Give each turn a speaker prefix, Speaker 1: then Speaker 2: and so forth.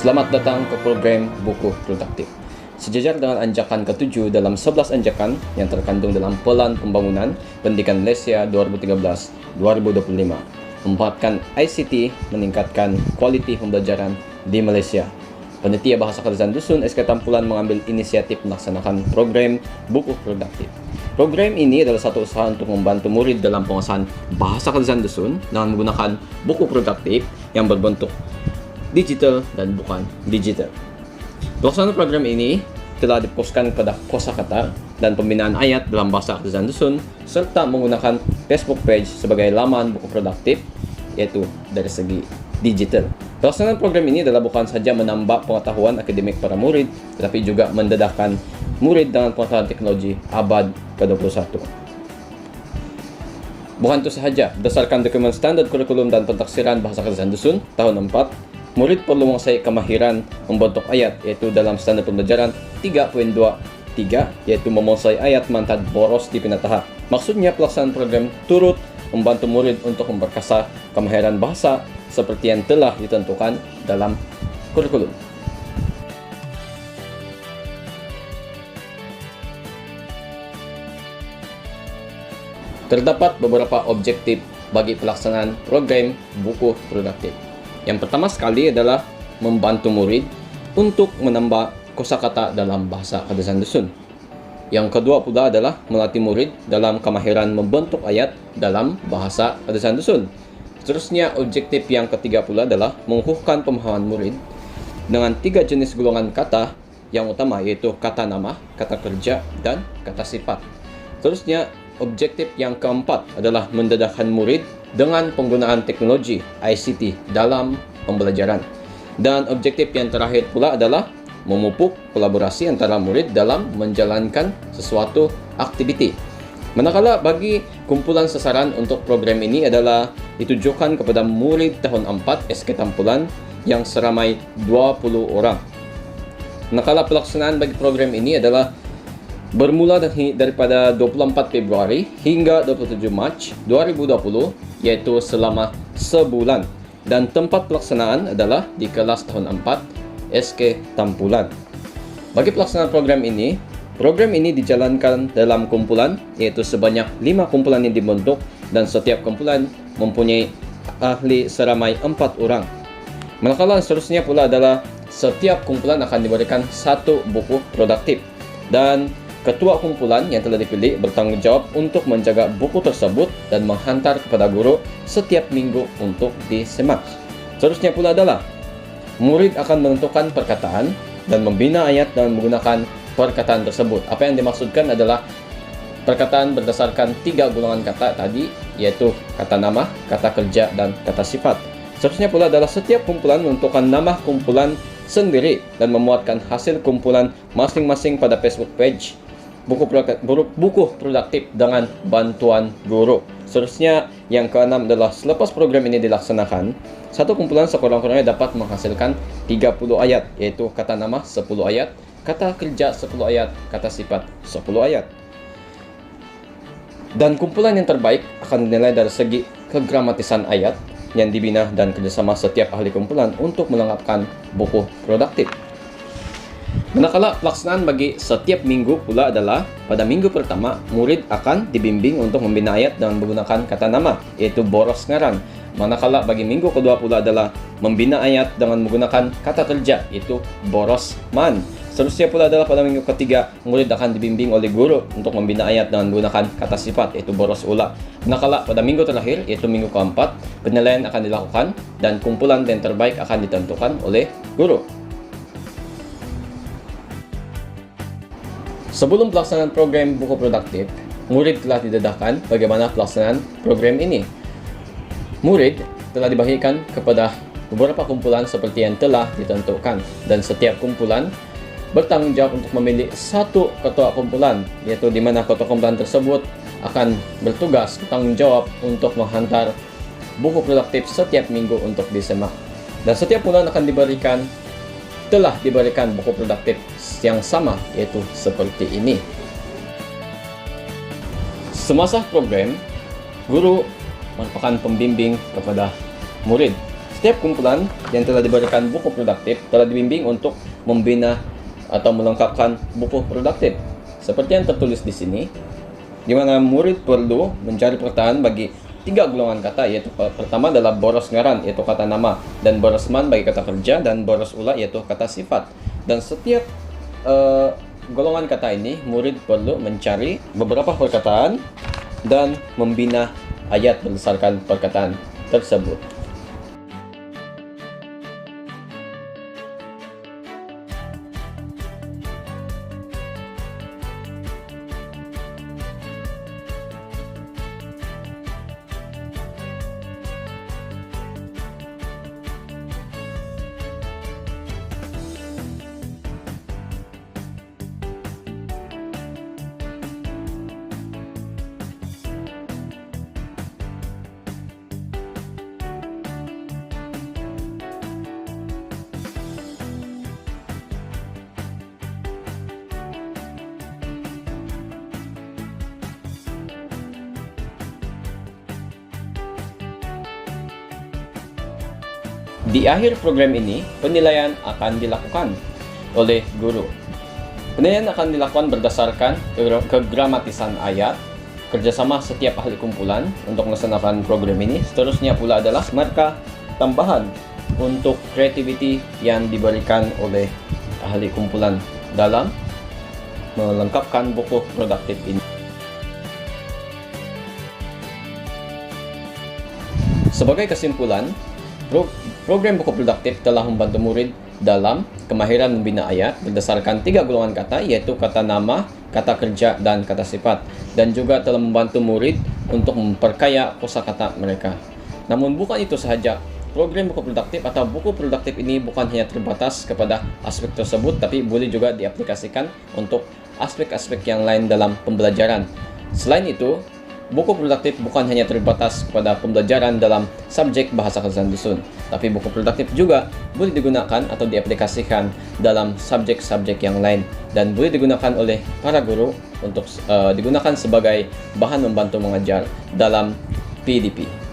Speaker 1: Selamat datang ke program Buku Produktif. Sejajar dengan anjakan ke-7 dalam 11 anjakan yang terkandung dalam Pelan Pembangunan Pendidikan Malaysia 2013-2025, memanfaatkan ICT meningkatkan kualiti pembelajaran di Malaysia. Panitia Bahasa Kerajaan Dusun SK Tampulan mengambil inisiatif melaksanakan program Buku Produktif. Program ini adalah satu usaha untuk membantu murid dalam penguasaan Bahasa Kerajaan Dusun dengan menggunakan buku produktif yang berbentuk digital dan bukan digital. Pelaksanaan program ini telah difokuskan kepada kosakata dan pembinaan ayat dalam Bahasa Kerajaan Dusun serta menggunakan Facebook page sebagai laman buku produktif, yaitu dari segi digital. Pelaksanaan program ini adalah bukan saja menambah pengetahuan akademik para murid, tetapi juga mendedahkan murid dengan pengetahuan teknologi abad ke-21. Bukan itu sahaja, berdasarkan dokumen standar kurikulum dan pentaksiran Bahasa Kerajaan Dusun tahun 4, murid perlu menguasai kemahiran membentuk ayat, yaitu dalam standar pembelajaran 3.23, yaitu menguasai ayat mantad boros di pinataha. Maksudnya pelaksanaan program turut membantu murid untuk memperkasa kemahiran bahasa seperti yang telah ditentukan dalam kurikulum. Terdapat beberapa objektif bagi pelaksanaan program buku produktif. Yang pertama sekali adalah membantu murid untuk menambah kosakata dalam Bahasa Kerajaan Dusun. Yang kedua pula adalah melatih murid dalam kemahiran membentuk ayat dalam Bahasa Kerajaan Dusun. Seterusnya, objektif yang ketiga pula adalah mengukuhkan pemahaman murid dengan 3 jenis golongan kata yang utama, yaitu kata nama, kata kerja, dan kata sifat. Seterusnya, objektif yang keempat adalah mendedahkan murid dengan penggunaan teknologi ICT dalam pembelajaran. Dan objektif yang terakhir pula adalah memupuk kolaborasi antara murid dalam menjalankan sesuatu aktiviti. Manakala bagi kumpulan sasaran untuk program ini adalah ditujukan kepada murid tahun 4 SK Tampulan yang seramai 20 orang. Manakala pelaksanaan bagi program ini adalah bermula daripada 24 Februari hingga 27 Mac 2020, yaitu selama sebulan. Dan tempat pelaksanaan adalah di kelas tahun 4 SK Tampulan. Bagi pelaksanaan program ini dijalankan dalam kumpulan, yaitu sebanyak 5 kumpulan yang dibentuk dan setiap kumpulan mempunyai ahli seramai 4 orang. Manakala seterusnya pula adalah setiap kumpulan akan diberikan 1 buku produktif, dan ketua kumpulan yang telah dipilih bertanggung jawab untuk menjaga buku tersebut dan menghantar kepada guru setiap minggu untuk disemak. Seterusnya pula adalah murid akan menentukan perkataan dan membina ayat dengan menggunakan perkataan tersebut. Apa yang dimaksudkan adalah perkataan berdasarkan 3 golongan kata tadi, yaitu kata nama, kata kerja, dan kata sifat. Seterusnya pula adalah setiap kumpulan menentukan nama kumpulan sendiri dan memuatkan hasil kumpulan masing-masing pada Facebook page buku produktif dengan bantuan guru. Seterusnya, yang keenam adalah selepas program ini dilaksanakan, satu kumpulan sekurang-kurangnya dapat menghasilkan 30 ayat, yaitu kata nama 10 ayat, kata kerja 10 ayat, kata sifat 10 ayat. Dan kumpulan yang terbaik akan dinilai dari segi kegramatisan ayat yang dibina dan kerjasama setiap ahli kumpulan untuk melengkapkan buku produktif. Manakala pelaksanaan bagi setiap minggu pula adalah pada minggu pertama, murid akan dibimbing untuk membina ayat dengan menggunakan kata nama, yaitu boros ngarang. Manakala bagi minggu kedua pula adalah membina ayat dengan menggunakan kata kerja, yaitu boros man. Seterusnya pula adalah pada minggu ketiga, murid akan dibimbing oleh guru untuk membina ayat dengan menggunakan kata sifat, yaitu boros ula. Manakala pada minggu terakhir, yaitu minggu keempat, penilaian akan dilakukan dan kumpulan yang terbaik akan ditentukan oleh guru. Sebelum pelaksanaan program buku produktif, murid telah didedahkan bagaimana pelaksanaan program ini. Murid telah dibagikan kepada beberapa kumpulan seperti yang telah ditentukan, dan setiap kumpulan bertanggung jawab untuk memilih satu ketua kumpulan, yaitu di mana ketua kumpulan tersebut akan bertugas bertanggung jawab untuk menghantar buku produktif setiap minggu untuk disemak. Dan setiap bulan akan telah diberikan buku produktif yang sama, yaitu seperti ini. Semasa program, guru merupakan pembimbing kepada murid. Setiap kumpulan yang telah diberikan buku produktif telah dibimbing untuk membina atau melengkapkan buku produktif. Seperti yang tertulis di sini, di mana murid perlu mencari perkataan bagi 3 golongan kata, yaitu pertama adalah boros ngaran, yaitu kata nama, dan boros man bagi kata kerja, dan boros ula yaitu kata sifat. Dan setiap golongan kata ini, murid perlu mencari beberapa perkataan dan membina ayat berdasarkan perkataan tersebut. Di akhir program ini, penilaian akan dilakukan oleh guru. Penilaian akan dilakukan berdasarkan kegramatisan ayat, kerjasama setiap ahli kumpulan untuk melaksanakan program ini. Seterusnya pula adalah marka tambahan untuk creativity yang diberikan oleh ahli kumpulan dalam melengkapkan buku produktif ini. Sebagai kesimpulan, program buku produktif telah membantu murid dalam kemahiran membina ayat berdasarkan 3 golongan kata, yaitu kata nama, kata kerja, dan kata sifat, dan juga telah membantu murid untuk memperkaya kosakata mereka. Namun bukan itu sahaja, program buku produktif atau buku produktif ini bukan hanya terbatas kepada aspek tersebut, tapi boleh juga diaplikasikan untuk aspek-aspek yang lain dalam pembelajaran. Selain itu, buku produktif bukan hanya terbatas kepada pembelajaran dalam subjek bahasa Kadazan Dusun, tapi buku produktif juga boleh digunakan atau diaplikasikan dalam subjek-subjek yang lain, dan boleh digunakan oleh para guru untuk digunakan sebagai bahan membantu mengajar dalam PDP.